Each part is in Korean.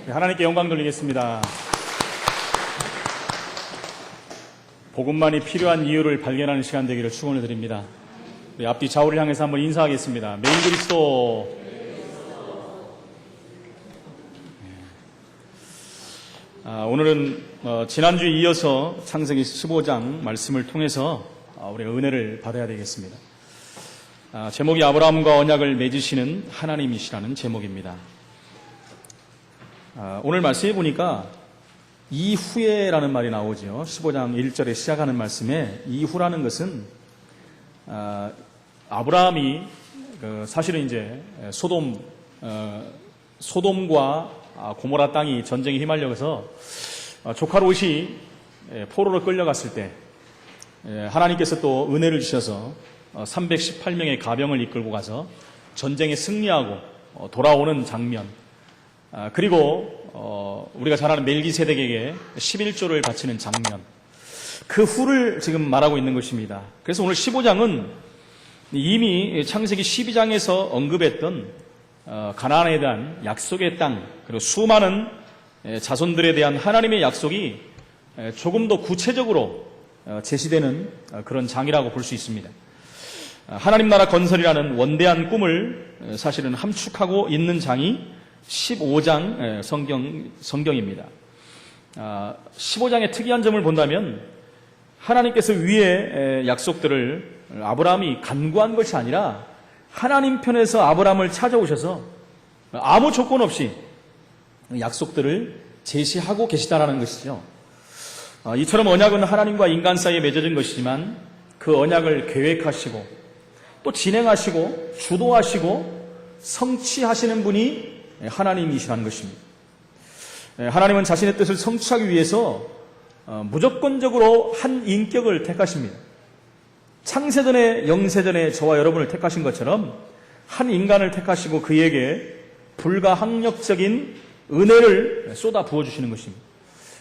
하나님께 영광 돌리겠습니다. 복음만이 필요한 이유를 발견하는 시간 되기를 축원을 드립니다. 우리 앞뒤 좌우를 향해서 한번 인사하겠습니다. 메인 그리스도. 오늘은 지난주에 이어서 창세기 15장 말씀을 통해서 우리가 은혜를 받아야 되겠습니다. 제목이 아브라함과 언약을 맺으시는 하나님이시라는 제목입니다. 오늘 말씀해 보니까 이후에라는 말이 나오죠. 15장 1절에 시작하는 말씀에 이후라는 것은 아브라함이 사실은 이제 소돔과 고모라 땅이 전쟁에 휘말려서 조카 롯이 포로로 끌려갔을 때 하나님께서 또 은혜를 주셔서 318명의 가병을 이끌고 가서 전쟁에 승리하고 돌아오는 장면, 그리고 우리가 잘 아는 멜기세덱에게 11조를 바치는 장면, 그 후를 지금 말하고 있는 것입니다. 그래서 오늘 15장은 이미 창세기 12장에서 언급했던 가나안에 대한 약속의 땅, 그리고 수많은 자손들에 대한 하나님의 약속이 조금 더 구체적으로 제시되는 그런 장이라고 볼 수 있습니다. 하나님 나라 건설이라는 원대한 꿈을 사실은 함축하고 있는 장이 15장 성경입니다. 15장의 특이한 점을 본다면 하나님께서 위의 약속들을 아브라함이 간구한 것이 아니라 하나님 편에서 아브라함을 찾아오셔서 아무 조건 없이 약속들을 제시하고 계시다라는 것이죠. 이처럼 언약은 하나님과 인간 사이에 맺어진 것이지만 그 언약을 계획하시고 또 진행하시고 주도하시고 성취하시는 분이 하나님이시라는 것입니다. 하나님은 자신의 뜻을 성취하기 위해서 무조건적으로 한 인격을 택하십니다. 창세전에 영세전에 저와 여러분을 택하신 것처럼 한 인간을 택하시고 그에게 불가항력적인 은혜를 쏟아 부어주시는 것입니다.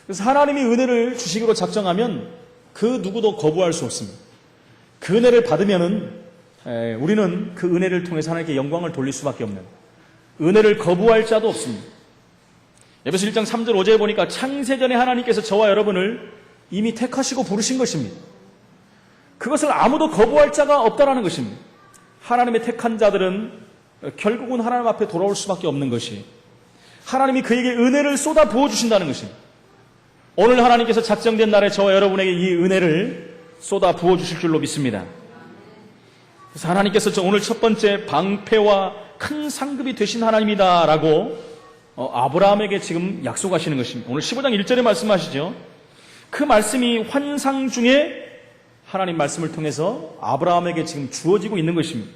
그래서 하나님이 은혜를 주시기로 작정하면 그 누구도 거부할 수 없습니다. 그 은혜를 받으면은 우리는 그 은혜를 통해서 하나님께 영광을 돌릴 수밖에 없는, 은혜를 거부할 자도 없습니다. 에베소 1장 3절 5절에 보니까 창세전에 하나님께서 저와 여러분을 이미 택하시고 부르신 것입니다. 그것을 아무도 거부할 자가 없다라는 것입니다. 하나님의 택한 자들은 결국은 하나님 앞에 돌아올 수밖에 없는 것이, 하나님이 그에게 은혜를 쏟아 부어주신다는 것입니다. 오늘 하나님께서 작정된 날에 저와 여러분에게 이 은혜를 쏟아 부어주실 줄로 믿습니다. 그래서 하나님께서 오늘 첫 번째 방패와 큰 상급이 되신 하나님이다라고 아브라함에게 지금 약속하시는 것입니다. 오늘 15장 1절에 말씀하시죠. 그 말씀이 환상 중에 하나님 말씀을 통해서 아브라함에게 지금 주어지고 있는 것입니다.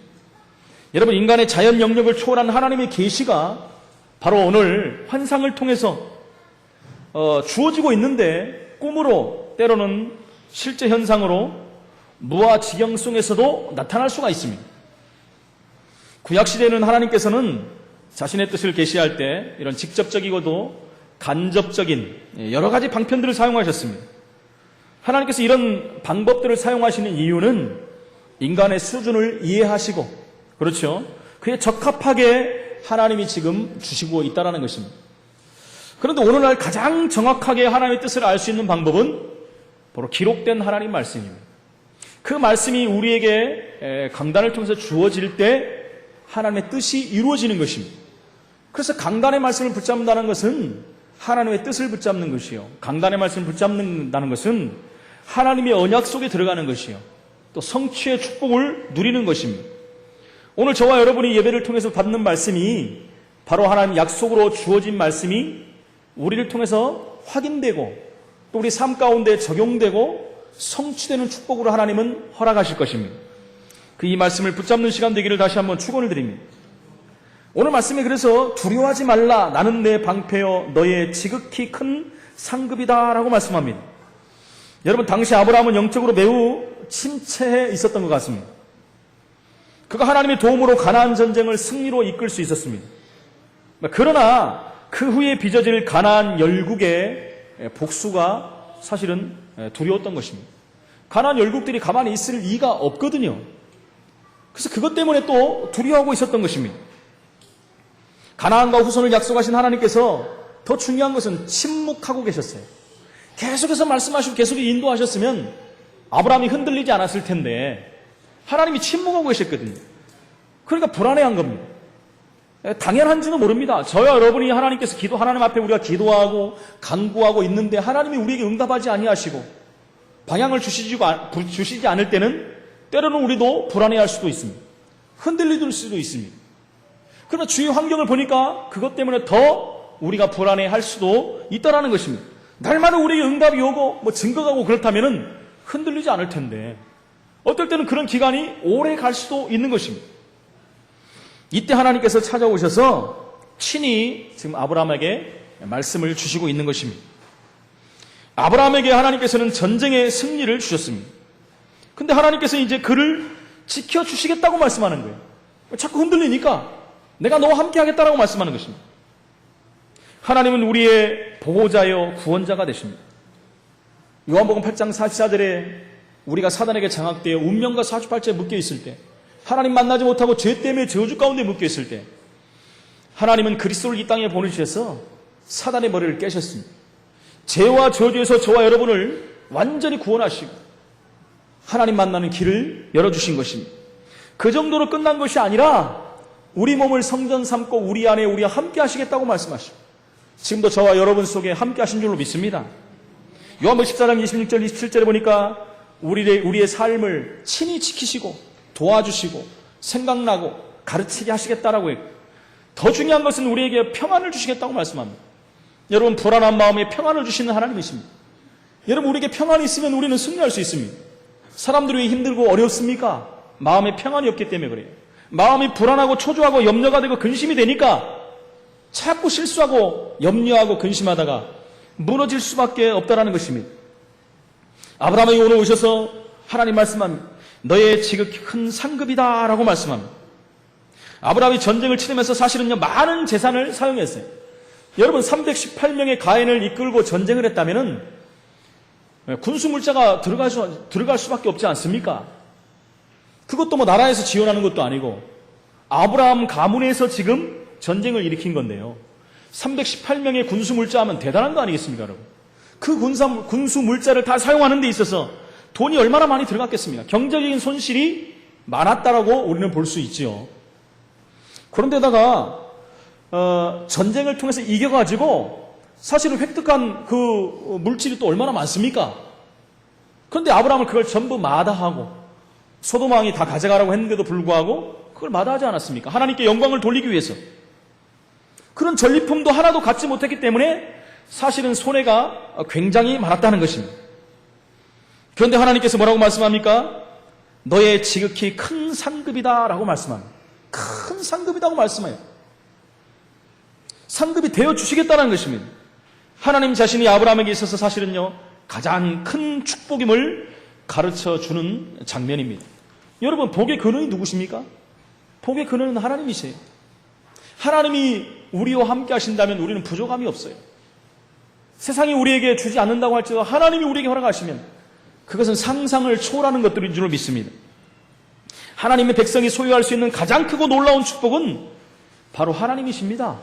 여러분, 인간의 자연 영역을 초월한 하나님의 계시가 바로 오늘 환상을 통해서 주어지고 있는데, 꿈으로 때로는 실제 현상으로 무아지경 속에서도 나타날 수가 있습니다. 구약시대에는 하나님께서는 자신의 뜻을 계시할 때 이런 직접적이고도 간접적인 여러 가지 방편들을 사용하셨습니다. 하나님께서 이런 방법들을 사용하시는 이유는 인간의 수준을 이해하시고, 그렇죠, 그에 적합하게 하나님이 지금 주시고 있다는 것입니다. 그런데 오늘날 가장 정확하게 하나님의 뜻을 알 수 있는 방법은 바로 기록된 하나님 말씀입니다. 그 말씀이 우리에게 강단을 통해서 주어질 때 하나님의 뜻이 이루어지는 것입니다. 그래서 강단의 말씀을 붙잡는다는 것은 하나님의 뜻을 붙잡는 것이요, 강단의 말씀을 붙잡는다는 것은 하나님의 언약 속에 들어가는 것이요, 또 성취의 축복을 누리는 것입니다. 오늘 저와 여러분이 예배를 통해서 받는 말씀이 바로 하나님 약속으로 주어진 말씀이 우리를 통해서 확인되고 또 우리 삶 가운데 적용되고 성취되는 축복으로 하나님은 허락하실 것입니다. 이 말씀을 붙잡는 시간 되기를 다시 한번 축원을 드립니다. 오늘 말씀에 그래서 두려워하지 말라, 나는 내 방패여 너의 지극히 큰 상급이다 라고 말씀합니다. 여러분, 당시 아브라함은 영적으로 매우 침체해 있었던 것 같습니다. 그가 하나님의 도움으로 가나안 전쟁을 승리로 이끌 수 있었습니다. 그러나 그 후에 빚어질 가나안 열국의 복수가 사실은 두려웠던 것입니다. 가나안 열국들이 가만히 있을 리가 없거든요. 그래서 그것 때문에 또 두려워하고 있었던 것입니다. 가나안과 후손을 약속하신 하나님께서 더 중요한 것은 침묵하고 계셨어요. 계속해서 말씀하시고 계속 인도하셨으면 아브라함이 흔들리지 않았을 텐데 하나님이 침묵하고 계셨거든요. 그러니까 불안해한 겁니다. 당연한지는 모릅니다. 저와 여러분이 하나님께서 하나님 앞에 우리가 기도하고 간구하고 있는데 하나님이 우리에게 응답하지 아니하시고 방향을 주시지 않을 때는 때로는 우리도 불안해할 수도 있습니다. 흔들릴 수도 있습니다. 그러나 주위 환경을 보니까 그것 때문에 더 우리가 불안해할 수도 있다라는 것입니다. 날마다 우리에게 응답이 오고 증거가 오고 그렇다면 흔들리지 않을 텐데 어떨 때는 그런 기간이 오래 갈 수도 있는 것입니다. 이때 하나님께서 찾아오셔서 친히 지금 아브라함에게 말씀을 주시고 있는 것입니다. 아브라함에게 하나님께서는 전쟁의 승리를 주셨습니다. 근데 하나님께서 이제 그를 지켜주시겠다고 말씀하는 거예요. 자꾸 흔들리니까 내가 너와 함께 하겠다라고 말씀하는 것입니다. 하나님은 우리의 보호자여 구원자가 되십니다. 요한복음 8장 44절에 우리가 사단에게 장악되어 운명과 사주팔자에 묶여 있을 때 하나님 만나지 못하고 죄 때문에 저주 가운데 묶여 있을 때 하나님은 그리스도를 이 땅에 보내주셔서 사단의 머리를 깨셨습니다. 죄와 저주에서 저와 여러분을 완전히 구원하시고 하나님 만나는 길을 열어주신 것입니다. 그 정도로 끝난 것이 아니라 우리 몸을 성전 삼고 우리 안에 우리와 함께 하시겠다고 말씀하시고 지금도 저와 여러분 속에 함께 하신 줄로 믿습니다. 요한복음 14장 26절 27절에 보니까 우리의 삶을 친히 지키시고 도와주시고 생각나고 가르치게 하시겠다라고 했고 더 중요한 것은 우리에게 평안을 주시겠다고 말씀합니다. 여러분 불안한 마음에 평안을 주시는 하나님이십니다. 여러분 우리에게 평안이 있으면 우리는 승리할 수 있습니다. 사람들이 왜 힘들고 어렵습니까? 마음에 평안이 없기 때문에 그래요. 마음이 불안하고 초조하고 염려가 되고 근심이 되니까 자꾸 실수하고 염려하고 근심하다가 무너질 수밖에 없다라는 것입니다. 아브라함이 오늘 오셔서 하나님 말씀합니다. 너의 지극히 큰 상급이다 라고 말씀합니다. 아브라함이 전쟁을 치르면서 사실은요 많은 재산을 사용했어요. 여러분 318명의 가인을 이끌고 전쟁을 했다면 군수물자가 들어갈 수밖에 없지 않습니까? 그것도 나라에서 지원하는 것도 아니고 아브라함 가문에서 지금 전쟁을 일으킨 건데요. 318명의 군수물자 하면 대단한 거 아니겠습니까, 여러분? 그 군수물자를 다 사용하는 데 있어서 돈이 얼마나 많이 들어갔겠습니까? 경제적인 손실이 많았다라고 우리는 볼 수 있지요. 그런데다가 전쟁을 통해서 이겨가지고 사실은 획득한 그 물질이 또 얼마나 많습니까? 그런데 아브라함은 그걸 전부 마다하고 소돔 왕이 다 가져가라고 했는데도 불구하고 그걸 마다하지 않았습니까? 하나님께 영광을 돌리기 위해서. 그런 전리품도 하나도 갖지 못했기 때문에 사실은 손해가 굉장히 많았다는 것입니다. 그런데 하나님께서 뭐라고 말씀합니까? 너의 지극히 큰 상급이다 라고 말씀합니다. 큰 상급이라고 말씀해요. 상급이 되어주시겠다는 것입니다. 하나님 자신이 아브라함에게 있어서 사실은요 가장 큰 축복임을 가르쳐주는 장면입니다. 여러분 복의 근원이 누구십니까? 복의 근원은 하나님이세요. 하나님이 우리와 함께 하신다면 우리는 부족함이 없어요. 세상이 우리에게 주지 않는다고 할지라도 하나님이 우리에게 허락하시면 그것은 상상을 초월하는 것들인 줄 믿습니다. 하나님의 백성이 소유할 수 있는 가장 크고 놀라운 축복은 바로 하나님이십니다.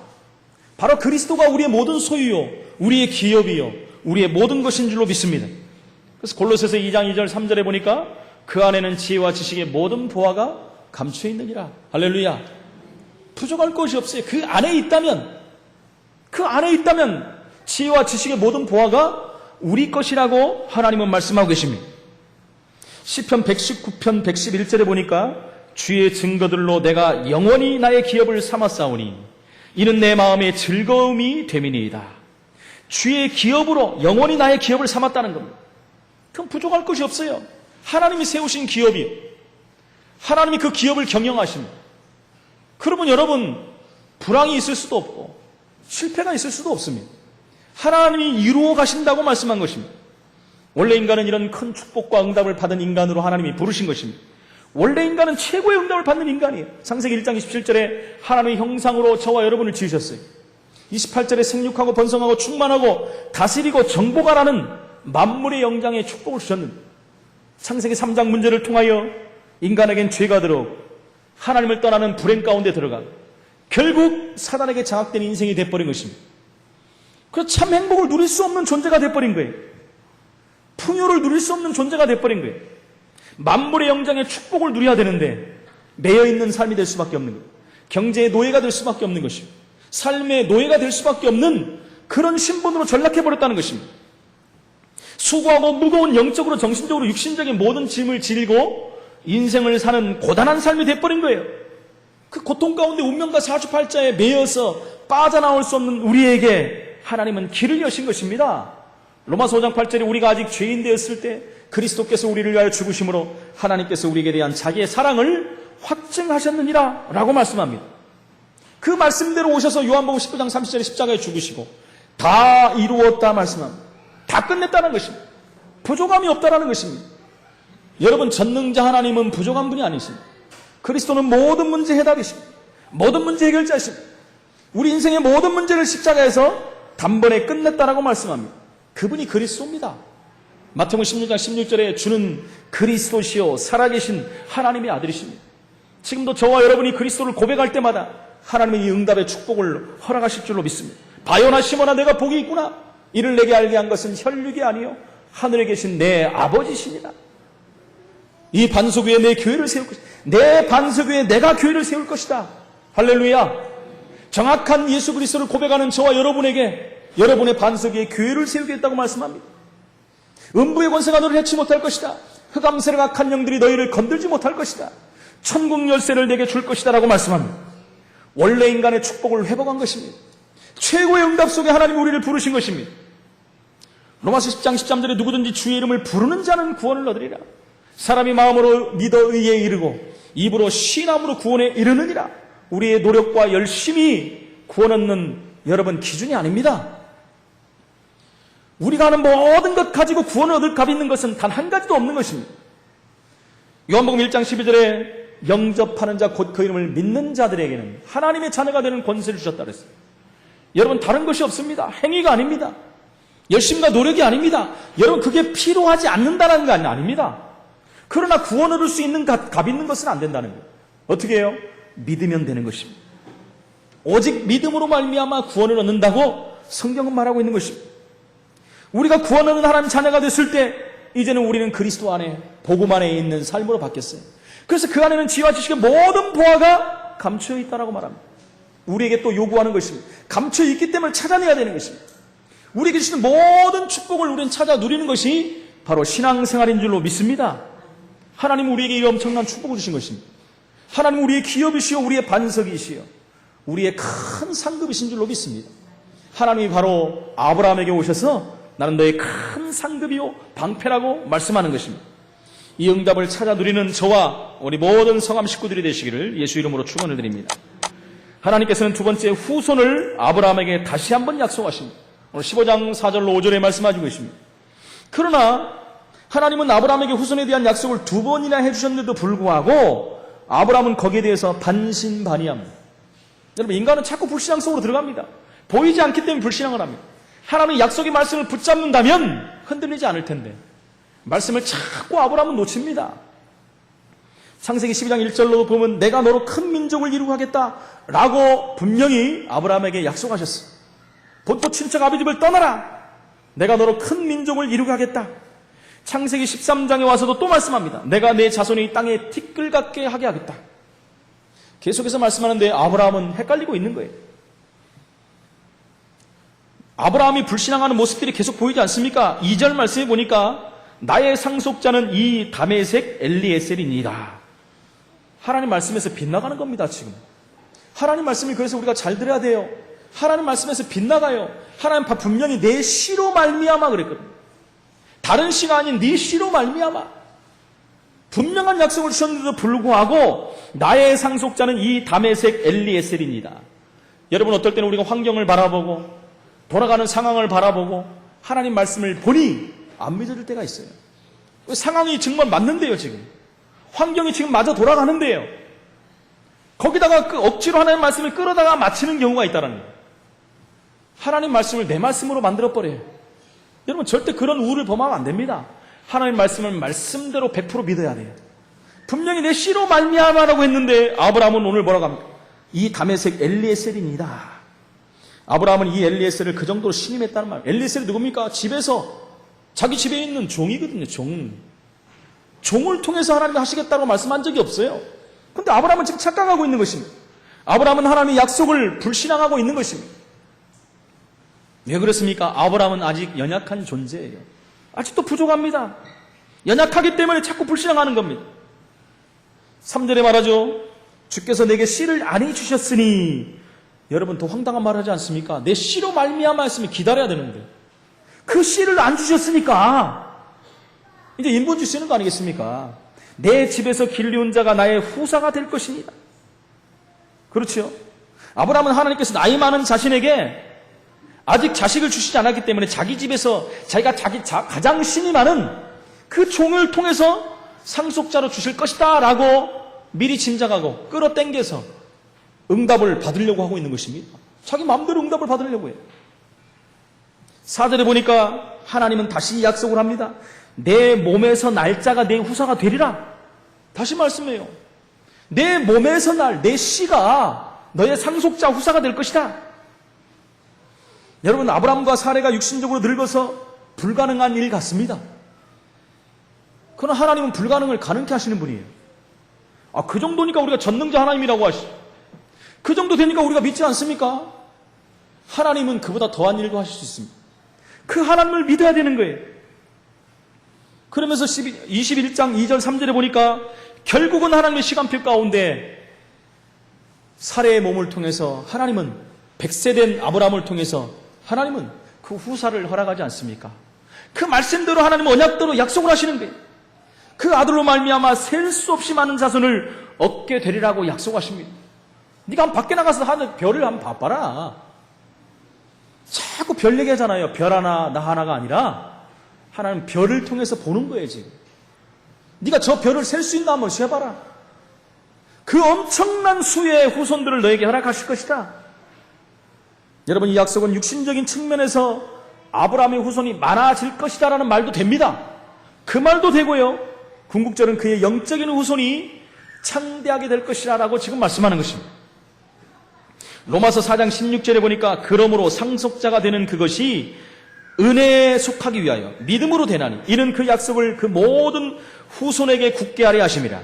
바로 그리스도가 우리의 모든 소유요, 우리의 기업이요, 우리의 모든 것인 줄로 믿습니다. 그래서 골로새서 2장 2절 3절에 보니까 그 안에는 지혜와 지식의 모든 보화가 감추어 있느니라. 할렐루야. 부족할 것이 없어요. 그 안에 있다면 지혜와 지식의 모든 보화가 우리 것이라고 하나님은 말씀하고 계십니다. 시편 119편 111절에 보니까 주의 증거들로 내가 영원히 나의 기업을 삼았사오니 이는 내 마음의 즐거움이 됨이니이다. 주의 기업으로 영원히 나의 기업을 삼았다는 겁니다. 그럼 부족할 것이 없어요. 하나님이 세우신 기업이에요. 하나님이 그 기업을 경영하십니다. 그러면 여러분 불황이 있을 수도 없고 실패가 있을 수도 없습니다. 하나님이 이루어 가신다고 말씀한 것입니다. 원래 인간은 이런 큰 축복과 응답을 받은 인간으로 하나님이 부르신 것입니다. 원래 인간은 최고의 응답을 받는 인간이에요. 창세기 1장 27절에 하나님의 형상으로 저와 여러분을 지으셨어요. 28절에 생육하고 번성하고 충만하고 다스리고 정복하라는 만물의 영장의 축복을 주셨는데 창세기 3장 문제를 통하여 인간에겐 죄가 들어오고 하나님을 떠나는 불행 가운데 들어가 결국 사단에게 장악된 인생이 돼버린 것입니다. 그래서 참 행복을 누릴 수 없는 존재가 돼버린 거예요. 풍요를 누릴 수 없는 존재가 돼버린 거예요. 만물의 영장의 축복을 누려야 되는데 매여있는 삶이 될 수밖에 없는 거예요. 경제의 노예가 될 수밖에 없는 것이고 삶의 노예가 될 수밖에 없는 그런 신분으로 전락해버렸다는 것입니다. 수고하고 무거운 영적으로 정신적으로 육신적인 모든 짐을 지고 인생을 사는 고단한 삶이 돼버린 거예요. 그 고통 가운데 운명과 사주팔자에 매여서 빠져나올 수 없는 우리에게 하나님은 길을 여신 것입니다. 로마서 5장 8절에 우리가 아직 죄인 되었을 때 그리스도께서 우리를 위하여 죽으심으로 하나님께서 우리에게 대한 자기의 사랑을 확증하셨느니라 라고 말씀합니다. 그 말씀대로 오셔서 요한복음 19장 30절에 십자가에 죽으시고 다 이루었다 말씀합니다. 다 끝냈다는 것입니다. 부족함이 없다라는 것입니다. 여러분, 전능자 하나님은 부족한 분이 아니십니다. 그리스도는 모든 문제 해답이십니다. 모든 문제 해결자이십니다. 우리 인생의 모든 문제를 십자가에서 단번에 끝냈다라고 말씀합니다. 그분이 그리스도입니다. 마태복음 16장 16절에 주는 그리스도시요 살아계신 하나님의 아들이십니다. 지금도 저와 여러분이 그리스도를 고백할 때마다 하나님의 이 응답의 축복을 허락하실 줄로 믿습니다. 바요나 시몬아 내가 복이 있구나. 이를 내게 알게 한 것은 혈육이 아니요 하늘에 계신 내 아버지시니라. 이 반석 위에 내 교회를 세울 것이다. 내 반석 위에 내가 교회를 세울 것이다. 할렐루야. 정확한 예수 그리스도를 고백하는 저와 여러분에게 여러분의 반석 위에 교회를 세우겠다고 말씀합니다. 음부의 권세가 너를 해치 못할 것이다. 흑암세력 악한 영들이 너희를 건들지 못할 것이다. 천국 열쇠를 내게 줄 것이다 라고 말씀합니다. 원래 인간의 축복을 회복한 것입니다. 최고의 응답 속에 하나님이 우리를 부르신 것입니다. 로마서 10장 13절에 누구든지 주의 이름을 부르는 자는 구원을 얻으리라. 사람이 마음으로 믿어 의에 이르고 입으로 신함으로 구원에 이르느니라. 우리의 노력과 열심히 구원 얻는 여러분 기준이 아닙니다. 우리가 하는 모든 것 가지고 구원을 얻을 값 있는 것은 단 한 가지도 없는 것입니다. 요한복음 1장 12절에 영접하는 자 곧 그 이름을 믿는 자들에게는 하나님의 자녀가 되는 권세를 주셨다 그랬어요. 여러분, 다른 것이 없습니다. 행위가 아닙니다. 열심과 노력이 아닙니다. 여러분, 그게 필요하지 않는다는 거 아닙니다. 그러나 구원 얻을 수 있는 값 있는 것은 안 된다는 거예요. 어떻게 해요? 믿으면 되는 것입니다. 오직 믿음으로 말미암아 구원을 얻는다고 성경은 말하고 있는 것입니다. 우리가 구원 얻는 하나님 자녀가 됐을 때 이제는 우리는 그리스도 안에 복음 안에 있는 삶으로 바뀌었어요. 그래서 그 안에는 지혜와 지식의 모든 보화가 감추어 있다라고 말합니다. 우리에게 또 요구하는 것입니다. 감추어 있기 때문에 찾아내야 되는 것입니다. 우리에게 주시는 모든 축복을 우리는 찾아 누리는 것이 바로 신앙생활인 줄로 믿습니다. 하나님은 우리에게 이 엄청난 축복을 주신 것입니다. 하나님은 우리의 기업이시요 우리의 반석이시요 우리의 큰 상급이신 줄로 믿습니다. 하나님이 바로 아브라함에게 오셔서 나는 너의 큰 상급이요 방패라고 말씀하는 것입니다. 이 응답을 찾아 누리는 저와 우리 모든 성함 식구들이 되시기를 예수 이름으로 축원을 드립니다. 하나님께서는 두 번째 후손을 아브라함에게 다시 한번 약속하십니다. 오늘 15장 4절로 5절에 말씀하시고 계십니다. 그러나 하나님은 아브라함에게 후손에 대한 약속을 두 번이나 해주셨는데도 불구하고 아브라함은 거기에 대해서 반신반의합니다. 여러분, 인간은 자꾸 불신앙 속으로 들어갑니다. 보이지 않기 때문에 불신앙을 합니다. 하나님의 약속의 말씀을 붙잡는다면 흔들리지 않을 텐데 말씀을 자꾸 아브라함은 놓칩니다. 창세기 12장 1절로 보면 내가 너로 큰 민족을 이루고 하겠다라고 분명히 아브라함에게 약속하셨어요. 본토 친척 아비 집을 떠나라. 내가 너로 큰 민족을 이루게 하겠다. 창세기 13장에 와서도 또 말씀합니다. 내가 내 자손이 이 땅에 티끌 같게 하게 하겠다. 계속해서 말씀하는데 아브라함은 헷갈리고 있는 거예요. 아브라함이 불신앙하는 모습들이 계속 보이지 않습니까? 2절 말씀에 보니까 나의 상속자는 이 다메섹 엘리에셀이니라. 하나님 말씀에서 빗나가는 겁니다. 지금 하나님 말씀이 그래서 우리가 잘 들어야 돼요. 하나님 말씀에서 빗나가요. 하나님 분명히 내 씨로 말미암아 그랬거든요. 다른 씨가 아닌 네 씨로 말미암아 분명한 약속을 주셨는데도 불구하고 나의 상속자는 이 다메섹 엘리에셀입니다. 여러분, 어떨 때는 우리가 환경을 바라보고 돌아가는 상황을 바라보고 하나님 말씀을 보니 안 믿어질 때가 있어요. 상황이 정말 맞는데요. 지금 환경이 지금 맞아 돌아가는데요. 거기다가 그 억지로 하나님 말씀을 끌어다가 맞추는 경우가 있다는 거예요. 하나님 말씀을 내 말씀으로 만들어버려요. 여러분, 절대 그런 우를 범하면 안 됩니다. 하나님 말씀을 말씀대로 100% 믿어야 돼요. 분명히 내 씨로 말미암아라고 했는데 아브라함은 오늘 뭐라고 합니까? 이 다메섹 엘리에셀입니다. 아브라함은 이 엘리에셀을 그 정도로 신임했다는 말. 엘리에셀이 누굽니까? 집에서 자기 집에 있는 종이거든요. 종을 통해서 하나님이 하시겠다고 말씀한 적이 없어요. 그런데 아브라함은 지금 착각하고 있는 것입니다. 아브라함은 하나님의 약속을 불신앙하고 있는 것입니다. 왜 그렇습니까? 아브라함은 아직 연약한 존재예요. 아직도 부족합니다. 연약하기 때문에 자꾸 불신앙하는 겁니다. 3절에 말하죠. 주께서 내게 씨를 안 해주셨으니, 여러분 더 황당한 말 하지 않습니까? 내 씨로 말미암아 했으면 기다려야 되는데 그 씨를 안 주셨으니까 이제 인본 주시는 거 아니겠습니까? 내 집에서 길리운 자가 나의 후사가 될 것입니다. 그렇죠? 아브라함은 하나님께서 나이 많은 자신에게 아직 자식을 주시지 않았기 때문에 자기 집에서 자기가 가장 신이 많은 그 종을 통해서 상속자로 주실 것이다 라고 미리 짐작하고 끌어당겨서 응답을 받으려고 하고 있는 것입니다. 자기 마음대로 응답을 받으려고 해요. 4절에 보니까 하나님은 다시 약속을 합니다. 내 몸에서 날짜가 내 후사가 되리라. 다시 말씀해요. 내 몸에서 내 씨가 너의 상속자 후사가 될 것이다. 여러분, 아브라함과 사레가 육신적으로 늙어서 불가능한 일 같습니다. 그러나 하나님은 불가능을 가능케 하시는 분이에요. 그 정도니까 우리가 전능자 하나님이라고 하시죠. 그 정도 되니까 우리가 믿지 않습니까? 하나님은 그보다 더한 일도 하실 수 있습니다. 그 하나님을 믿어야 되는 거예요. 그러면서 21장 2절 3절에 보니까 결국은 하나님의 시간표 가운데 사레의 몸을 통해서 하나님은 100세 된 아브라함을 통해서 하나님은 그 후사를 허락하지 않습니까? 그 말씀대로 하나님은 언약대로 약속을 하시는 거예요. 그 아들로 말미암아 셀 수 없이 많은 자손을 얻게 되리라고 약속하십니다. 네가 한번 밖에 나가서 하는 별을 한번 봐봐라. 자꾸 별 얘기하잖아요. 별 하나 나 하나가 아니라 하나님 별을 통해서 보는 거예요. 지금 네가 저 별을 셀 수 있나 한번 세봐라. 그 엄청난 수의 후손들을 너에게 허락하실 것이다. 여러분, 이 약속은 육신적인 측면에서 아브라함의 후손이 많아질 것이다 라는 말도 됩니다. 그 말도 되고요, 궁극적으로는 그의 영적인 후손이 창대하게 될 것이라 라고 지금 말씀하는 것입니다. 로마서 4장 16절에 보니까 그러므로 상속자가 되는 그것이 은혜에 속하기 위하여 믿음으로 되나니 이는 그 약속을 그 모든 후손에게 굳게 하려 하심이라.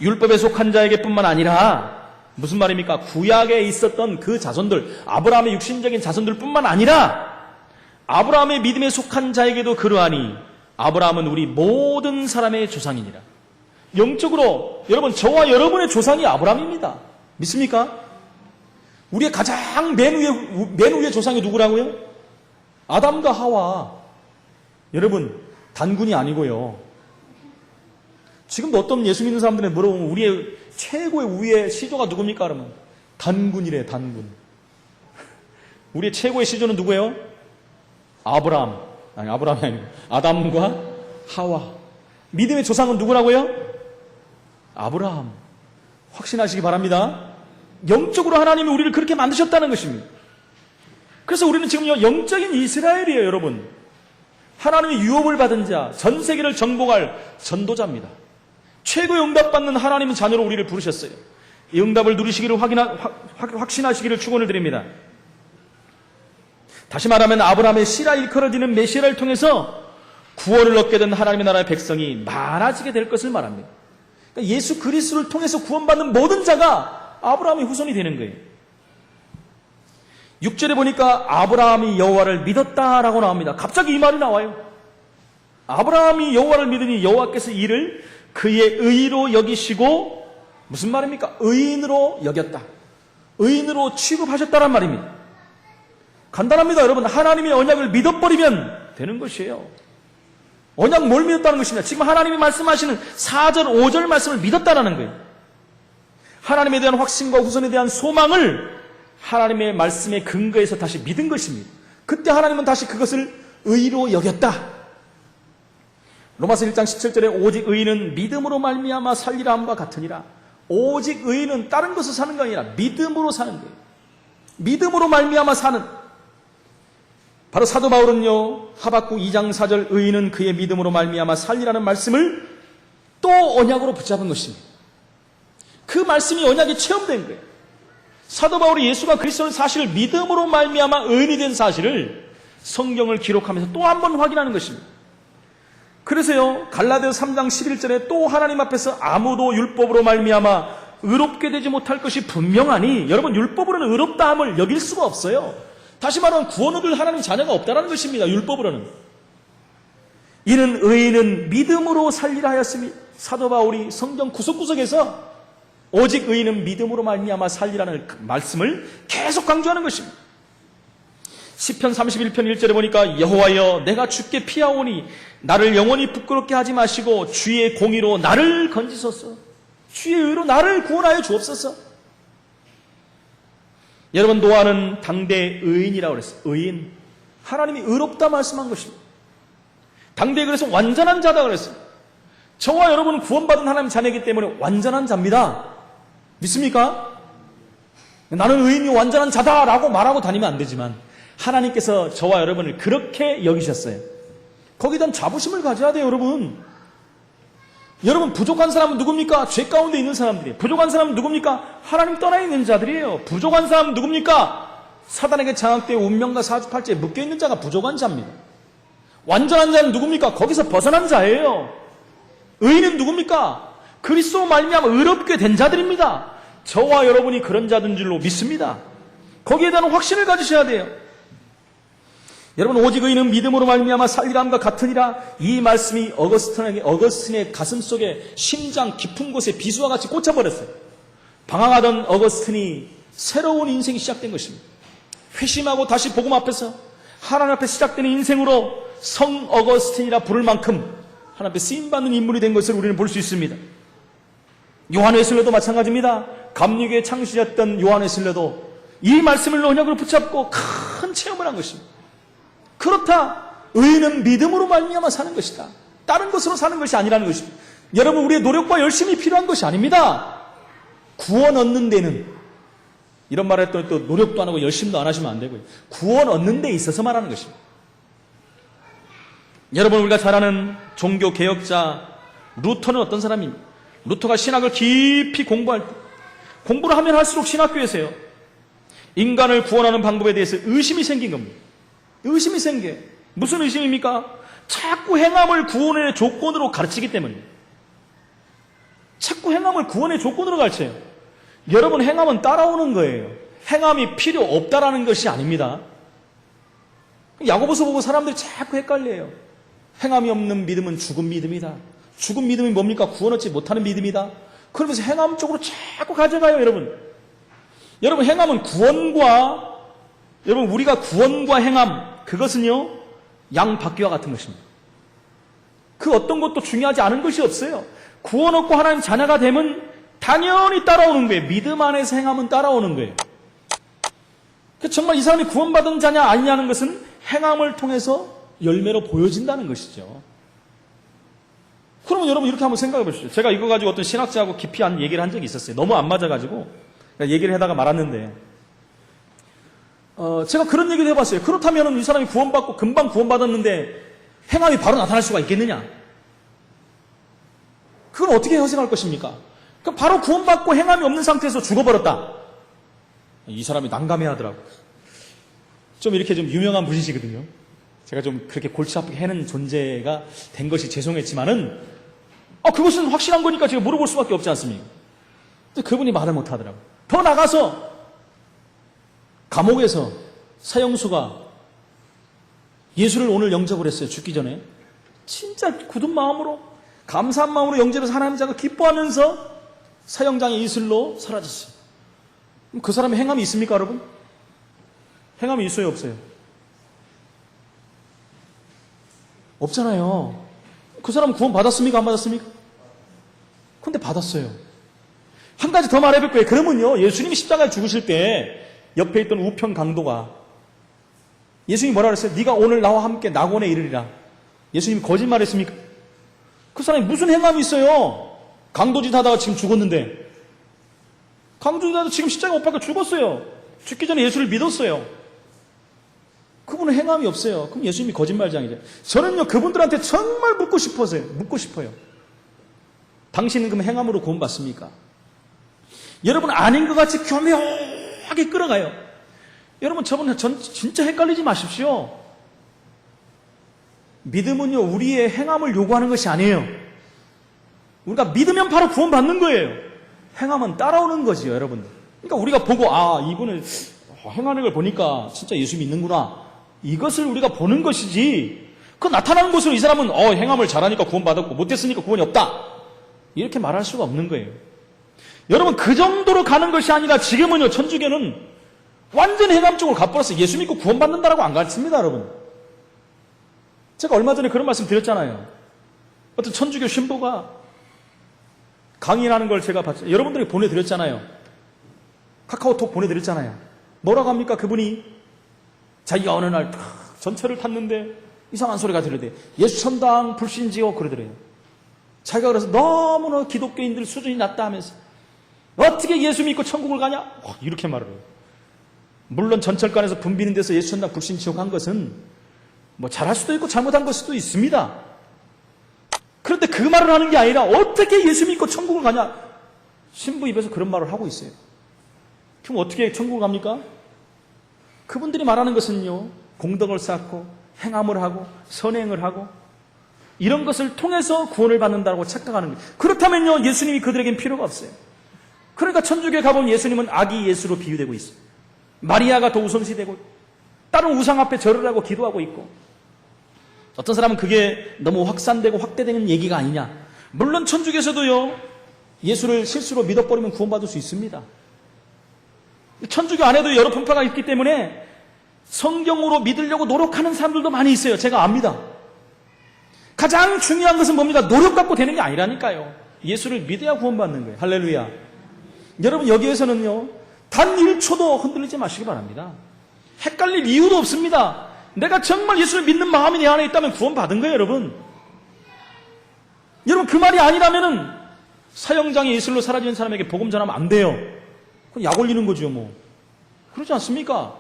율법에 속한 자에게 뿐만 아니라, 무슨 말입니까? 구약에 있었던 그 자손들, 아브라함의 육신적인 자손들 뿐만 아니라 아브라함의 믿음에 속한 자에게도 그러하니 아브라함은 우리 모든 사람의 조상이니라. 영적으로 여러분, 저와 여러분의 조상이 아브라함입니다. 믿습니까? 우리의 가장 맨 위의 조상이 누구라고요? 아담과 하와. 여러분, 단군이 아니고요. 지금도 어떤 예수 믿는 사람들은 물어보면 우리의 최고의 위의 시조가 누굽니까? 그러면 단군이래, 단군. 우리의 최고의 시조는 누구예요? 아브라함이 아니고 아담과 하와. 믿음의 조상은 누구라고요? 아브라함. 확신하시기 바랍니다. 영적으로 하나님이 우리를 그렇게 만드셨다는 것입니다. 그래서 우리는 지금요, 영적인 이스라엘이에요, 여러분. 하나님의 유업을 받은 자, 전 세계를 정복할 전도자입니다. 최고의 응답받는 하나님의 자녀로 우리를 부르셨어요. 이 응답을 누리시기를 확신하시기를 축원을 드립니다. 다시 말하면 아브라함의 씨라 일컬어지는 메시아를 통해서 구원을 얻게 된 하나님의 나라의 백성이 많아지게 될 것을 말합니다. 그러니까 예수 그리스도를 통해서 구원받는 모든 자가 아브라함의 후손이 되는 거예요. 6절에 보니까 아브라함이 여호와를 믿었다라고 나옵니다. 갑자기 이 말이 나와요. 아브라함이 여호와를 믿으니 여호와께서 이를 그의 의로 여기시고, 무슨 말입니까? 의인으로 여겼다. 의인으로 취급하셨다란 말입니다. 간단합니다, 여러분. 하나님의 언약을 믿어버리면 되는 것이에요. 언약 뭘 믿었다는 것입니다. 지금 하나님이 말씀하시는 4절, 5절 말씀을 믿었다라는 거예요. 하나님에 대한 확신과 후손에 대한 소망을 하나님의 말씀에 근거해서 다시 믿은 것입니다. 그때 하나님은 다시 그것을 의로 여겼다. 로마서 1장 17절에 오직 의인은 믿음으로 말미암아 살리라 함과 같으니라. 오직 의인은 다른 것을 사는 게 아니라 믿음으로 사는 거예요. 믿음으로 말미암아 사는. 바로 사도 바울은요, 하박국 2장 4절 의인은 그의 믿음으로 말미암아 살리라는 말씀을 또 언약으로 붙잡은 것입니다. 그 말씀이 언약에 체험된 거예요. 사도 바울이 예수가 그리스도는 사실을 믿음으로 말미암아 의인이 된 사실을 성경을 기록하면서 또 한 번 확인하는 것입니다. 그래서요, 갈라디아서 3장 11절에 또 하나님 앞에서 아무도 율법으로 말미암아 의롭게 되지 못할 것이 분명하니, 여러분, 율법으로는 의롭다함을 여길 수가 없어요. 다시 말하면 구원 얻을 하나님 자녀가 없다는 것입니다. 율법으로는. 이는 의인은 믿음으로 살리라 하였으니, 사도 바울이 성경 구석구석에서 오직 의인은 믿음으로 말미암아 살리라는 그 말씀을 계속 강조하는 것입니다. 시편 31편 1절에 보니까 여호와여 내가 주께 피하오니 나를 영원히 부끄럽게 하지 마시고 주의 공의로 나를 건지소서. 주의 의로 나를 구원하여 주옵소서. 여러분, 노아는 당대 의인이라고 그랬어요. 의인. 하나님이 의롭다 말씀한 것입니다. 당대에 그래서 완전한 자다 그랬어요. 저와 여러분은 구원받은 하나님 자녀이기 때문에 완전한 자입니다. 믿습니까? 나는 의인이 완전한 자다라고 말하고 다니면 안 되지만 하나님께서 저와 여러분을 그렇게 여기셨어요. 거기에 대한 자부심을 가져야 돼요, 여러분. 여러분, 부족한 사람은 누굽니까? 죄 가운데 있는 사람들이에요. 부족한 사람은 누굽니까? 하나님 떠나 있는 자들이에요. 부족한 사람은 누굽니까? 사단에게 장악되어 운명과 사주팔자에 묶여있는 자가 부족한 자입니다. 완전한 자는 누굽니까? 거기서 벗어난 자예요. 의인은 누굽니까? 그리스도로 말미암아 의롭게 된 자들입니다. 저와 여러분이 그런 자들인 줄로 믿습니다. 거기에 대한 확신을 가지셔야 돼요. 여러분, 오직 의인은 믿음으로 말미암아 살리람과 같으니라. 이 말씀이 어거스틴의 가슴 속에 심장 깊은 곳에 비수와 같이 꽂혀버렸어요. 방황하던 어거스틴이 새로운 인생이 시작된 것입니다. 회심하고 다시 복음 앞에서 하나님 앞에 시작되는 인생으로 성 어거스틴이라 부를 만큼 하나님 앞에 쓰임받는 인물이 된 것을 우리는 볼 수 있습니다. 요한 웨슬레도 마찬가지입니다. 감리교의 창시자였던 요한 웨슬레도 이 말씀을 언약으로 붙잡고 큰 체험을 한 것입니다. 그렇다. 의인은 믿음으로 말미암아 사는 것이다. 다른 것으로 사는 것이 아니라는 것입니다. 여러분, 우리의 노력과 열심이 필요한 것이 아닙니다. 구원 얻는 데는, 이런 말을 했더니 또 노력도 안 하고 열심도 안 하시면 안 되고요. 구원 얻는 데 있어서 말하는 것입니다. 여러분, 우리가 잘 아는 종교 개혁자 루터는 어떤 사람입니까? 루터가 신학을 깊이 공부할 때, 공부를 하면 할수록 신학교에서요, 인간을 구원하는 방법에 대해서 의심이 생긴 겁니다. 의심이 생겨요. 무슨 의심입니까? 자꾸 행함을 구원의 조건으로 가르치기 때문입니다. 자꾸 행함을 구원의 조건으로 가르쳐요. 여러분, 행함은 따라오는 거예요. 행함이 필요 없다라는 것이 아닙니다. 야고보서 보고 사람들이 자꾸 헷갈려요. 행함이 없는 믿음은 죽은 믿음이다. 죽은 믿음이 뭡니까? 구원 얻지 못하는 믿음이다. 그러면서 행함 쪽으로 자꾸 가져가요, 여러분. 여러분, 행함은 구원과, 여러분, 우리가 구원과 행함, 그것은요, 양바퀴와 같은 것입니다. 그 어떤 것도 중요하지 않은 것이 없어요. 구원 얻고 하나님 자녀가 되면 당연히 따라오는 거예요. 믿음 안에서 행함은 따라오는 거예요. 정말 이 사람이 구원받은 자냐 아니냐는 것은 행함을 통해서 열매로 보여진다는 것이죠. 그러면 여러분, 이렇게 한번 생각해 보십시오. 제가 이거 가지고 어떤 신학자하고 깊이 한 얘기를 한 적이 있었어요. 너무 안 맞아가지고 얘기를 하다가 말았는데, 제가 그런 얘기도 해봤어요. 그렇다면 이 사람이 구원받고 금방 구원받았는데 행함이 바로 나타날 수가 있겠느냐? 그건 어떻게 해석할 것입니까? 그럼 바로 구원받고 행함이 없는 상태에서 죽어버렸다. 이 사람이 난감해하더라고요. 좀 이렇게 좀 유명한 분이시거든요. 제가 좀 그렇게 골치 아프게 해는 존재가 된 것이 죄송했지만은, 그것은 확실한 거니까 제가 물어볼 수밖에 없지 않습니까? 근데 그분이 말을 못 하더라고요. 더 나가서 감옥에서 사형수가 예수를 오늘 영접을 했어요. 죽기 전에. 진짜 굳은 마음으로, 감사한 마음으로 영접해서 하나님 자가 기뻐하면서 사형장의 이슬로 사라졌어요. 그럼 그 사람의 행함이 있습니까, 여러분? 행함이 있어요, 없어요? 없잖아요. 그 사람은 구원 받았습니까, 안 받았습니까? 근데 받았어요. 한 가지 더 말해볼 거예요. 그러면요, 예수님이 십자가에 죽으실 때 옆에 있던 우편 강도가, 예수님이 뭐라 그랬어요? 네가 오늘 나와 함께 낙원에 이르리라. 예수님이 거짓말했습니까? 그 사람이 무슨 행함이 있어요? 강도짓 하다가 지금 죽었는데, 강도짓 하다가 지금 십자가에 못 박혀 죽었어요. 죽기 전에 예수를 믿었어요. 그분은 행함이 없어요. 그럼 예수님이 거짓말장이죠. 저는요, 그분들한테 정말 묻고 싶어요. 당신은 그럼 행함으로 구원받습니까? 여러분, 아닌 것 같이 교묘하게 묘하게 끌어가요. 여러분, 전 진짜 헷갈리지 마십시오. 믿음은요, 우리의 행함을 요구하는 것이 아니에요. 우리가 믿으면 바로 구원받는 거예요. 행함은 따라오는 거지요, 여러분. 그러니까 우리가 보고, 이분은 행하는 걸 보니까 진짜 예수 믿는구나. 이것을 우리가 보는 것이지, 그 나타나는 것으로 이 사람은 행함을 잘하니까 구원받았고 못했으니까 구원이 없다, 이렇게 말할 수가 없는 거예요. 여러분, 그 정도로 가는 것이 아니라 지금은요, 천주교는 완전 행함 쪽으로 가버려서 예수 믿고 구원받는다라고 안 가르칩니다, 여러분. 제가 얼마 전에 그런 말씀 드렸잖아요. 어떤 천주교 신부가 강의하는 걸 제가 봤죠. 여러분들에게 보내드렸잖아요. 카카오톡 보내드렸잖아요. 뭐라고 합니까? 그분이 자기가 어느 날 전철을 탔는데 이상한 소리가 들리대. 예수 천당 불신지요, 그러더래요. 자기가 그래서 너무나 기독교인들 수준이 낮다 하면서 어떻게 예수 믿고 천국을 가냐? 이렇게 말을 해요. 물론 전철관에서 붐비는 데서 예수 천당 불신지옥 한 것은 뭐 잘할 수도 있고 잘못한 걸 수도 있습니다. 그런데 그 말을 하는 게 아니라 어떻게 예수 믿고 천국을 가냐? 신부 입에서 그런 말을 하고 있어요. 그럼 어떻게 천국을 갑니까? 그분들이 말하는 것은요, 공덕을 쌓고 행함을 하고 선행을 하고 이런 것을 통해서 구원을 받는다고 착각하는 거예요. 그렇다면요, 예수님이 그들에겐 필요가 없어요. 그러니까 천주교에 가보면 예수님은 아기 예수로 비유되고 있어요. 마리아가 더 우선시되고 다른 우상 앞에 절을 하고 기도하고 있고, 어떤 사람은 그게 너무 확산되고 확대되는 얘기가 아니냐. 물론 천주교에서도요, 예수를 실수로 믿어버리면 구원받을 수 있습니다. 천주교 안에도 여러 분파가 있기 때문에 성경으로 믿으려고 노력하는 사람들도 많이 있어요. 제가 압니다. 가장 중요한 것은 뭡니까? 노력 갖고 되는 게 아니라니까요. 예수를 믿어야 구원받는 거예요. 할렐루야. 여러분, 여기에서는요, 단 1초도 흔들리지 마시기 바랍니다. 헷갈릴 이유도 없습니다. 내가 정말 예수를 믿는 마음이 내 안에 있다면 구원받은 거예요, 여러분. 여러분, 그 말이 아니라면은 사형장에 예술로 사라지는 사람에게 복음 전하면 안 돼요. 그건 약 올리는 거죠, 뭐. 그렇지 않습니까?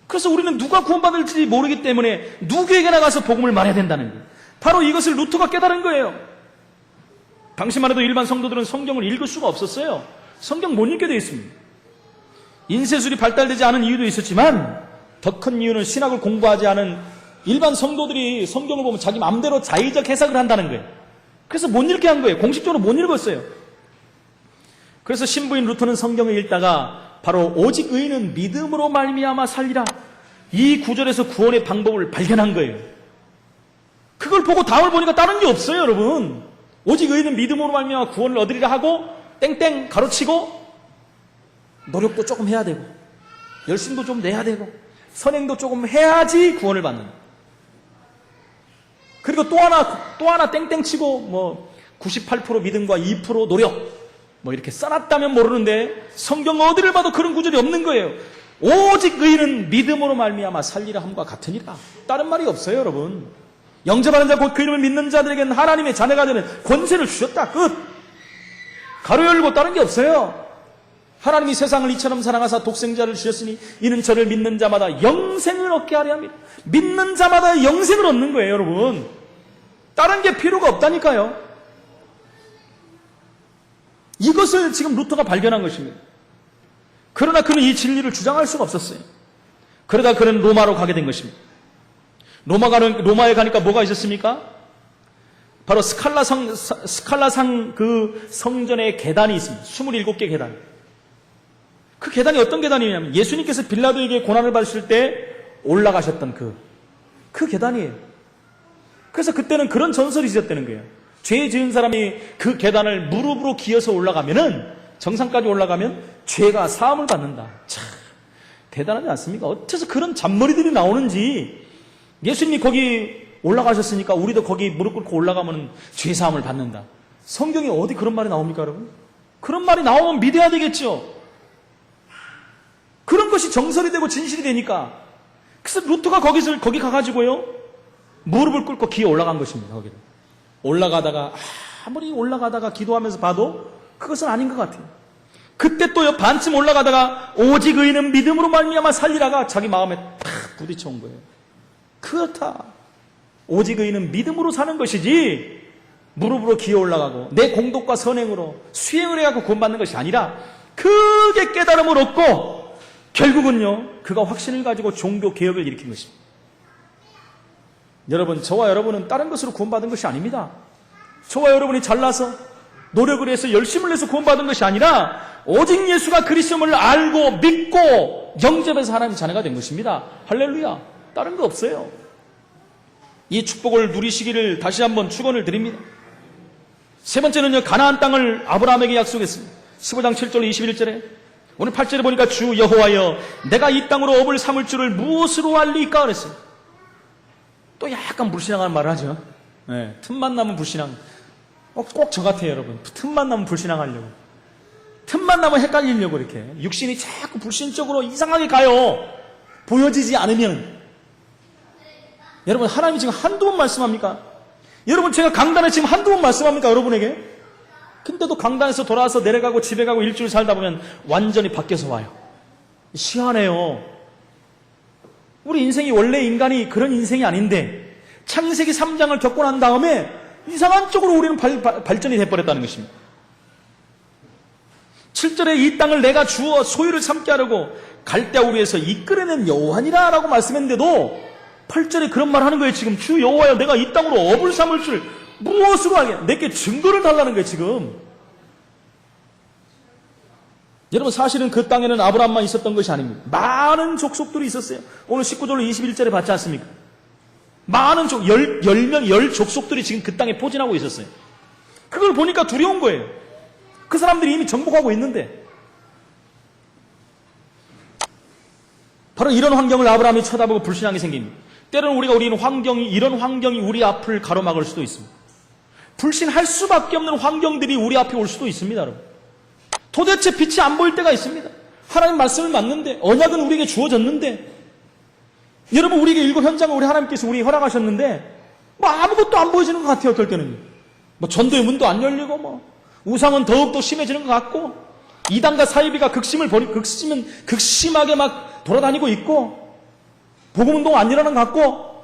그래서 우리는 누가 구원받을지 모르기 때문에 누구에게나 가서 복음을 말해야 된다는 거예요. 바로 이것을 루터가 깨달은 거예요. 당시만 해도 일반 성도들은 성경을 읽을 수가 없었어요. 성경 못 읽게 되어 있습니다. 인쇄술이 발달되지 않은 이유도 있었지만 더 큰 이유는 신학을 공부하지 않은 일반 성도들이 성경을 보면 자기 마음대로 자의적 해석을 한다는 거예요. 그래서 못 읽게 한 거예요. 공식적으로 못 읽었어요. 그래서 신부인 루터는 성경을 읽다가 바로 오직 의인은 믿음으로 말미암아 살리라, 이 구절에서 구원의 방법을 발견한 거예요. 그걸 보고 다음을 보니까 다른 게 없어요, 여러분. 오직 의인은 믿음으로 말미암아 구원을 얻으리라 하고 땡땡 가로치고 노력도 조금 해야 되고 열심도 좀 내야 되고 선행도 조금 해야지 구원을 받는. 그리고 또 하나 땡땡 치고 뭐 98% 믿음과 2% 노력 뭐 이렇게 써놨다면 모르는데 성경 어디를 봐도 그런 구절이 없는 거예요. 오직 의인은 믿음으로 말미암아 살리라 함과 같으니까. 다른 말이 없어요, 여러분. 영접하는 자 곧 그 이름을 믿는 자들에게는 하나님의 자녀가 되는 권세를 주셨다. 끝. 가로 열고 다른 게 없어요. 하나님이 세상을 이처럼 사랑하사 독생자를 주셨으니 이는 저를 믿는 자마다 영생을 얻게 하려 합니다. 믿는 자마다 영생을 얻는 거예요, 여러분. 다른 게 필요가 없다니까요. 이것을 지금 루터가 발견한 것입니다. 그러나 그는 이 진리를 주장할 수가 없었어요. 그러다 그는 로마로 가게 된 것입니다. 로마에 가니까 뭐가 있었습니까? 바로 스칼라상 그 성전의 계단이 있습니다. 27개 계단. 그 계단이 어떤 계단이냐면 예수님께서 빌라도에게 고난을 받으실 때 올라가셨던 그 계단이에요. 그래서 그때는 그런 전설이 있었다는 거예요. 죄 지은 사람이 그 계단을 무릎으로 기어서 올라가면은, 정상까지 올라가면 죄가 사함을 받는다. 참 대단하지 않습니까? 어째서 그런 잔머리들이 나오는지. 예수님이 거기 올라가셨으니까 우리도 거기 무릎 꿇고 올라가면 죄 사함을 받는다. 성경에 어디 그런 말이 나옵니까, 여러분? 그런 말이 나오면 믿어야 되겠죠. 그런 것이 정설이 되고 진실이 되니까. 그래서 루터가 거기 가가지고요, 무릎을 꿇고 기어 올라간 것입니다. 거기를 올라가다가 아무리 올라가다가 기도하면서 봐도 그것은 아닌 것 같아요. 그때 또 반쯤 올라가다가 오직 의인은 믿음으로 말미암아 살리라가 자기 마음에 탁 부딪혀 온 거예요. 그렇다. 오직 의인은 믿음으로 사는 것이지 무릎으로 기어 올라가고 내 공덕과 선행으로 수행을 해갖고 구원받는 것이 아니라 크게 깨달음을 얻고 결국은요, 그가 확신을 가지고 종교 개혁을 일으킨 것입니다. 여러분, 저와 여러분은 다른 것으로 구원받은 것이 아닙니다. 저와 여러분이 잘나서 노력을 해서 열심을 내서 구원받은 것이 아니라 오직 예수가 그리스도를 알고 믿고 영접해서 하나님의 자녀가 된 것입니다. 할렐루야. 다른 거 없어요. 이 축복을 누리시기를 다시 한번 축원을 드립니다. 세 번째는요, 가나안 땅을 아브라함에게 약속했습니다. 15장 7절 21절에 오늘 8절에 보니까 주 여호와여 내가 이 땅으로 업을 삼을 줄을 무엇으로 알리까 그랬어요. 또 약간 불신앙하는 말을 하죠. 네, 틈만 나면 불신앙. 꼭 저 같아요, 여러분. 틈만 나면 불신앙하려고. 틈만 나면 헷갈리려고 이렇게. 육신이 자꾸 불신적으로 이상하게 가요. 보여지지 않으면. 여러분, 하나님이 지금 한두 번 말씀합니까? 여러분, 제가 강단에 지금 한두 번 말씀합니까, 여러분에게? 근데도 강단에서 돌아와서 내려가고 집에 가고 일주일 살다 보면 완전히 바뀌어서 와요. 희한해요. 우리 인생이 원래 인간이 그런 인생이 아닌데 창세기 3장을 겪고 난 다음에 이상한 쪽으로 우리는 발전이 돼버렸다는 것입니다. 7절에 이 땅을 내가 주어 소유를 삼게 하려고 갈대아 우리에서 이끌어낸 여호와니라 라고 말씀했는데도 8절에 그런 말 하는 거예요. 지금 주 여호와여 내가 이 땅으로 업을 삼을 줄 무엇으로 알게 내게 증거를 달라는 거예요. 지금 여러분, 사실은 그 땅에는 아브라함만 있었던 것이 아닙니다. 많은 족속들이 있었어요. 오늘 19절로 21절에 봤지 않습니까? 많은 열 족속들이 지금 그 땅에 포진하고 있었어요. 그걸 보니까 두려운 거예요. 그 사람들이 이미 정복하고 있는데. 바로 이런 환경을 아브라함이 쳐다보고 불신앙이 생깁니다. 때로는 이런 환경이 우리 앞을 가로막을 수도 있습니다. 불신할 수밖에 없는 환경들이 우리 앞에 올 수도 있습니다, 여러분. 도대체 빛이 안 보일 때가 있습니다. 하나님 말씀을 맞는데, 언약은 우리에게 주어졌는데, 여러분, 우리에게 일곱 현장을 우리 하나님께서 우리에게 허락하셨는데, 아무것도 안 보여지는 것 같아요, 어떨 때는. 전도의 문도 안 열리고, 우상은 더욱더 심해지는 것 같고, 이단과 사이비가 극심하게 막 돌아다니고 있고, 복음운동 안 일어나는 것 같고,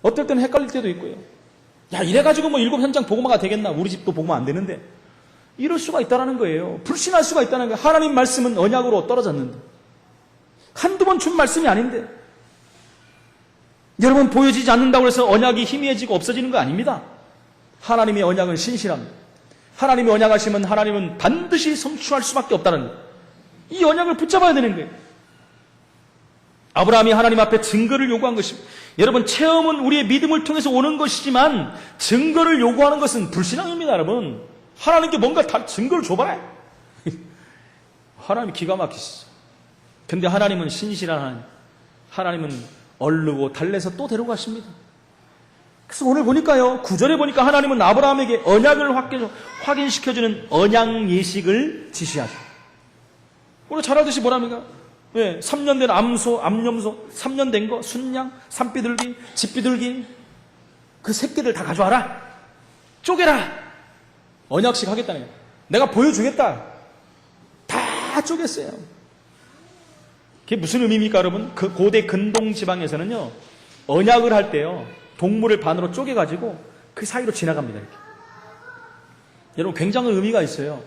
어떨 때는 헷갈릴 때도 있고요. 야, 이래가지고 일곱 현장 복음화가 되겠나? 우리 집도 복음화 안 되는데. 이럴 수가 있다는 거예요. 불신할 수가 있다는 거예요. 하나님 말씀은 언약으로 떨어졌는데. 한두 번 준 말씀이 아닌데. 여러분, 보여지지 않는다고 해서 언약이 희미해지고 없어지는 거 아닙니다. 하나님의 언약은 신실합니다. 하나님의 언약하시면 하나님은 반드시 성취할 수밖에 없다는 거예요. 이 언약을 붙잡아야 되는 거예요. 아브라함이 하나님 앞에 증거를 요구한 것입니다. 여러분, 체험은 우리의 믿음을 통해서 오는 것이지만 증거를 요구하는 것은 불신앙입니다, 여러분. 하나님께 뭔가 다 증거를 줘봐라. 하나님이 기가 막히시죠. 근데 하나님은 신실한 하나님. 하나님은 얼르고 달래서 또 데려가십니다. 그래서 오늘 보니까요, 9절에 보니까 하나님은 아브라함에게 언약을 확인시켜주는 언약 예식을 지시하죠. 오늘 잘 알듯이 뭐랍니까? 3년 된 암염소, 3년 된 거, 순양, 산비둘기, 집비둘기, 그 새끼들 다 가져와라. 쪼개라. 언약식 하겠다는 거예요. 내가 보여주겠다. 다 쪼갰어요. 그게 무슨 의미입니까, 여러분? 그 고대 근동 지방에서는요, 언약을 할 때요, 동물을 반으로 쪼개가지고 그 사이로 지나갑니다. 이렇게. 여러분, 굉장한 의미가 있어요.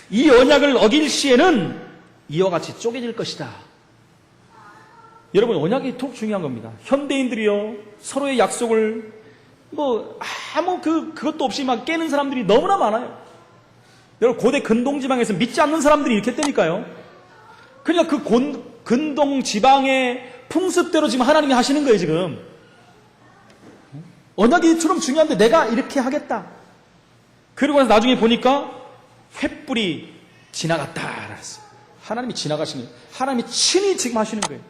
이 언약을 어길 시에는 이와 같이 쪼개질 것이다. 여러분, 언약이 더욱 중요한 겁니다. 현대인들이요, 서로의 약속을 그것도 없이 막 깨는 사람들이 너무나 많아요. 여러분, 고대 근동지방에서 믿지 않는 사람들이 이렇게 했다니까요. 그러니까 그 근동지방의 풍습대로 지금 하나님이 하시는 거예요, 지금. 언약이처럼 중요한데 내가 이렇게 하겠다. 그리고 나서 나중에 보니까 횃불이 지나갔다. 그랬어요. 하나님이 지나가시는 거예요. 하나님이 친히 지금 하시는 거예요.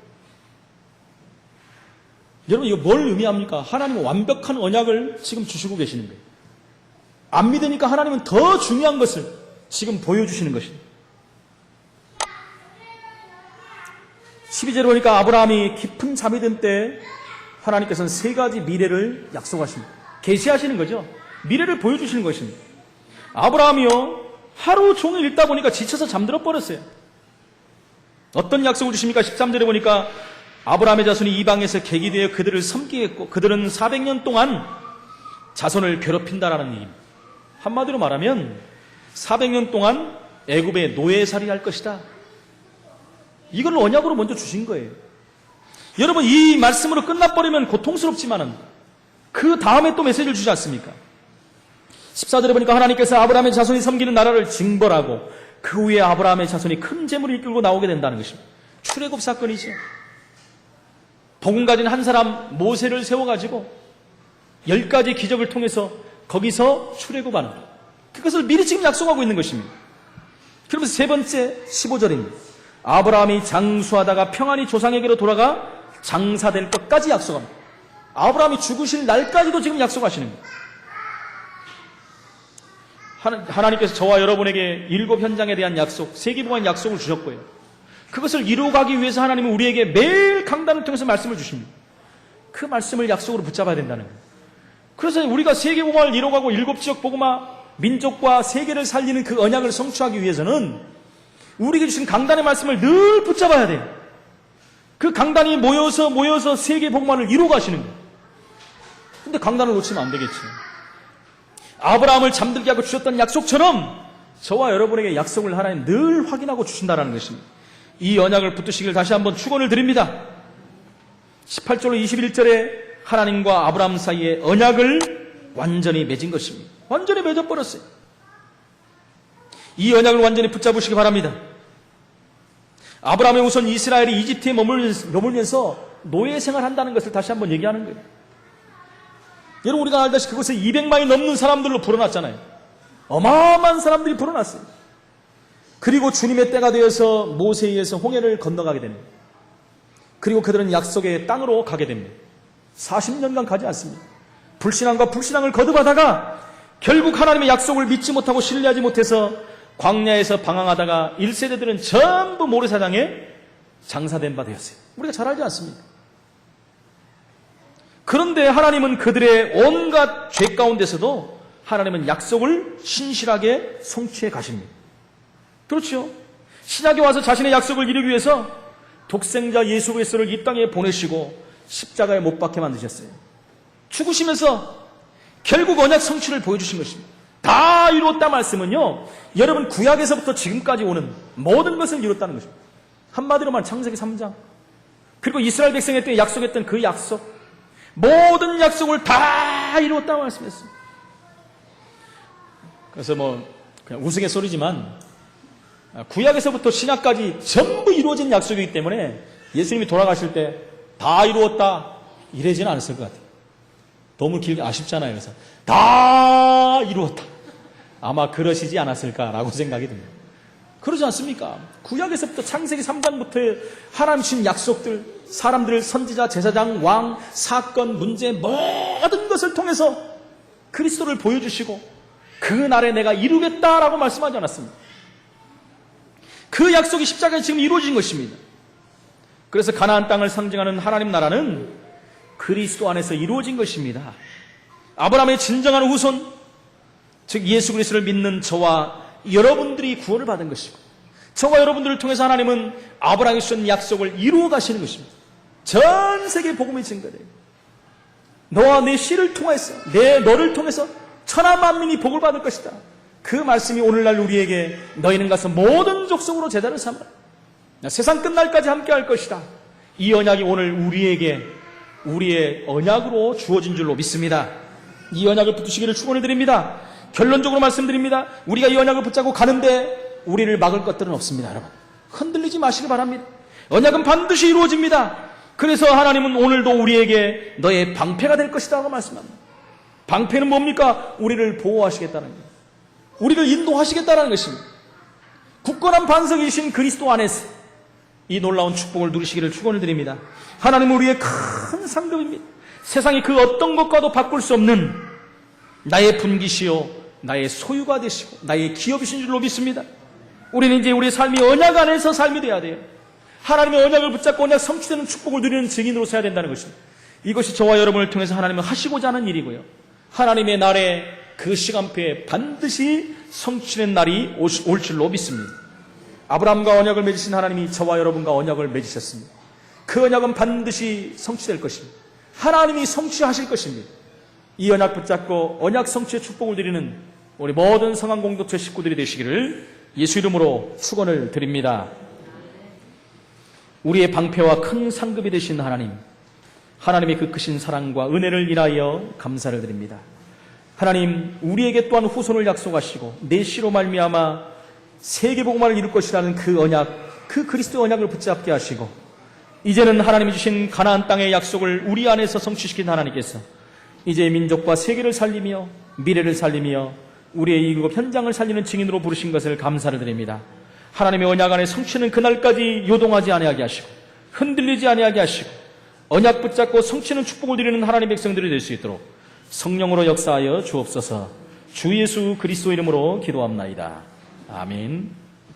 여러분, 이거 뭘 의미합니까? 하나님은 완벽한 언약을 지금 주시고 계시는 거예요. 안 믿으니까 하나님은 더 중요한 것을 지금 보여주시는 것입니다. 12절에 보니까 아브라함이 깊은 잠이 든 때 하나님께서는 세 가지 미래를 약속하십니다. 계시하시는 거죠. 미래를 보여주시는 것입니다. 아브라함이요, 하루 종일 읽다 보니까 지쳐서 잠들어 버렸어요. 어떤 약속을 주십니까? 13절에 보니까 아브라함의 자손이 이방에서 객이 되어 그들을 섬기게 했고 그들은 400년 동안 자손을 괴롭힌다라는 얘기입니다. 한마디로 말하면 400년 동안 애굽의 노예살이 할 것이다. 이걸 언약으로 먼저 주신 거예요. 여러분, 이 말씀으로 끝나버리면 고통스럽지만은 그 다음에 또 메시지를 주지 않습니까? 14절에 보니까 하나님께서 아브라함의 자손이 섬기는 나라를 징벌하고 그 후에 아브라함의 자손이 큰 재물을 이끌고 나오게 된다는 것입니다. 출애굽 사건이죠. 복음 가진 한 사람 모세를 세워가지고 10가지 기적을 통해서 거기서 출애굽하는 것. 그것을 미리 지금 약속하고 있는 것입니다. 그러면서 세 번째 15절입니다. 아브라함이 장수하다가 평안히 조상에게로 돌아가 장사될 것까지 약속합니다. 아브라함이 죽으실 날까지도 지금 약속하시는 거예요. 하나님께서 저와 여러분에게 7 현장에 대한 약속, 세계복음의 약속을 주셨고요. 그것을 이루어가기 위해서 하나님은 우리에게 매일 강단을 통해서 말씀을 주십니다. 그 말씀을 약속으로 붙잡아야 된다는 거예요. 그래서 우리가 세계복음을 이루어가고 7지역 복음화 민족과 세계를 살리는 그 언약을 성취하기 위해서는 우리에게 주신 강단의 말씀을 늘 붙잡아야 돼요. 그 강단이 모여서 세계복음화를 이루어가시는 거예요. 근데 강단을 놓치면 안 되겠지. 아브라함을 잠들게 하고 주셨던 약속처럼 저와 여러분에게 약속을 하나님 늘 확인하고 주신다는 것입니다. 이 언약을 붙드시길 다시 한번 축원을 드립니다. 18절로 21절에 하나님과 아브라함 사이에 언약을 완전히 맺은 것입니다. 완전히 맺어버렸어요. 이 언약을 완전히 붙잡으시기 바랍니다. 아브라함이 우선 이스라엘이 이집트에 머물면서 노예 생활한다는 것을 다시 한번 얘기하는 거예요. 여러분, 우리가 알다시피 그곳에 200만이 넘는 사람들로 불어났잖아요. 어마어마한 사람들이 불어났어요. 그리고 주님의 때가 되어서 모세에 의해서 홍해를 건너가게 됩니다. 그리고 그들은 약속의 땅으로 가게 됩니다. 40년간 가지 않습니다. 불신앙과 불신앙을 거듭하다가 결국 하나님의 약속을 믿지 못하고 신뢰하지 못해서 광야에서 방황하다가 1세대들은 전부 모래사장에 장사된 바 되었어요. 우리가 잘 알지 않습니까? 그런데 하나님은 그들의 온갖 죄 가운데서도 하나님은 약속을 신실하게 성취해 가십니다. 그렇죠? 신약에 와서 자신의 약속을 이루기 위해서 독생자 예수 그리스도를 이 땅에 보내시고 십자가에 못 박게 만드셨어요. 죽으시면서 결국 언약 성취를 보여주신 것입니다. 다 이루었다 말씀은요, 여러분 구약에서부터 지금까지 오는 모든 것을 이뤘다는 것입니다. 한마디로 말하면 창세기 3장, 그리고 이스라엘 백성에 때 약속했던 그 약속, 모든 약속을 다 이루었다 말씀했습니다. 그래서 그냥 우스갯소리지만 구약에서부터 신약까지 전부 이루어진 약속이기 때문에 예수님이 돌아가실 때 다 이루었다 이러지는 않았을 것 같아요. 너무 길게 아쉽잖아요. 그래서 다 이루었다. 아마 그러시지 않았을까라고 생각이 듭니다. 그러지 않습니까? 구약에서부터 창세기 3장부터 하나님 주신 약속들, 사람들, 선지자, 제사장, 왕, 사건, 문제, 모든 것을 통해서 그리스도를 보여주시고 그 날에 내가 이루겠다라고 말씀하지 않았습니다. 그 약속이 십자가에 지금 이루어진 것입니다. 그래서 가나안 땅을 상징하는 하나님 나라는 그리스도 안에서 이루어진 것입니다. 아브라함의 진정한 후손, 즉 예수 그리스도를 믿는 저와 여러분들이 구원을 받은 것이고, 저와 여러분들을 통해서 하나님은 아브라함이 주신 약속을 이루어 가시는 것입니다. 전 세계 복음이 증거돼요. 너와 내 씨를 통해서, 너를 통해서 천하 만민이 복을 받을 것이다. 그 말씀이 오늘날 우리에게 너희는 가서 모든 족속으로 제자를 삼아라. 세상 끝날까지 함께 할 것이다. 이 언약이 오늘 우리에게 우리의 언약으로 주어진 줄로 믿습니다. 이 언약을 붙드시기를 축원을 드립니다. 결론적으로 말씀드립니다. 우리가 이 언약을 붙잡고 가는데 우리를 막을 것들은 없습니다. 여러분, 흔들리지 마시기 바랍니다. 언약은 반드시 이루어집니다. 그래서 하나님은 오늘도 우리에게 너의 방패가 될 것이다 하고 말씀합니다. 방패는 뭡니까? 우리를 보호하시겠다는 거예요. 우리를 인도하시겠다는 것입니다. 굳건한 반석이신 그리스도 안에서 이 놀라운 축복을 누리시기를 축원을 드립니다. 하나님은 우리의 큰 상급입니다. 세상이 그 어떤 것과도 바꿀 수 없는 나의 분기시요 나의 소유가 되시고 나의 기업이신 줄로 믿습니다. 우리는 이제 우리의 삶이 언약 안에서 삶이 돼야 돼요. 하나님의 언약을 붙잡고 언약 성취되는 축복을 누리는 증인으로 서야 된다는 것입니다. 이것이 저와 여러분을 통해서 하나님은 하시고자 하는 일이고요. 하나님의 날에 그 시간표에 반드시 성취된 날이 올 줄로 믿습니다. 아브라함과 언약을 맺으신 하나님이 저와 여러분과 언약을 맺으셨습니다. 그 언약은 반드시 성취될 것입니다. 하나님이 성취하실 것입니다. 이 언약 붙잡고 언약 성취의 축복을 드리는 우리 모든 성한 공동체 식구들이 되시기를 예수 이름으로 축원을 드립니다. 우리의 방패와 큰 상급이 되신 하나님, 하나님의 그 크신 사랑과 은혜를 인하여 감사를 드립니다. 하나님, 우리에게 또한 후손을 약속하시고 내 씨로 말미암아 세계복음화를 이룰 것이라는 그 언약, 그 그리스도의 언약을 붙잡게 하시고 이제는 하나님이 주신 가나안 땅의 약속을 우리 안에서 성취시킨 하나님께서 이제 민족과 세계를 살리며 미래를 살리며 우리의 이 율법 현장을 살리는 증인으로 부르신 것을 감사를 드립니다. 하나님의 언약 안에 성취는 그날까지 요동하지 아니하게 하시고 흔들리지 아니하게 하시고 언약 붙잡고 성취는 축복을 드리는 하나님의 백성들이 될 수 있도록 성령으로 역사하여 주옵소서. 주 예수 그리스도 이름으로 기도합나이다. 아멘.